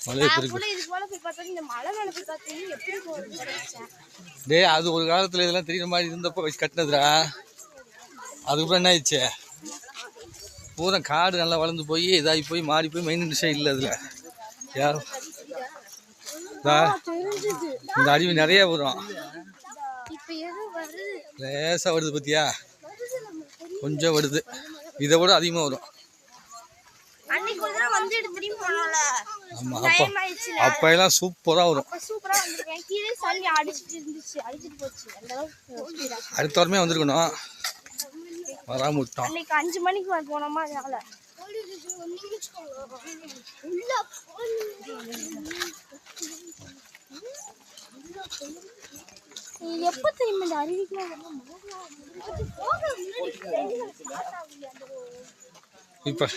மழை டே அது ஒரு காலத்துல இதெல்லாம் தெரியுற மாதிரி இருந்தப்போ வச்சு கட்டினதுடா. அதுக்கப்புறம் என்ன ஆயிடுச்சு, பூரா காடு நல்லா வளர்ந்து போய் இதாகி போய் மாறி போய் மெயின்டெனன்ஸே இல்லை. அதில் யாரும் இந்த அருவி நிறைய வரும், லேசாக வருது பார்த்தியா, கொஞ்சம் வருது, இதை விட அதிகமாக வரும். ஆமாம், அப்போ எல்லாம் சூப்பராக வரும். அடுத்த வாரமே வந்திருக்கணும், வராம விட்டோம். 5 மணிக்கு போனோமா, அதனால எப்ப தெரியுமா இந்த அருவிக்குலாம் இப்ப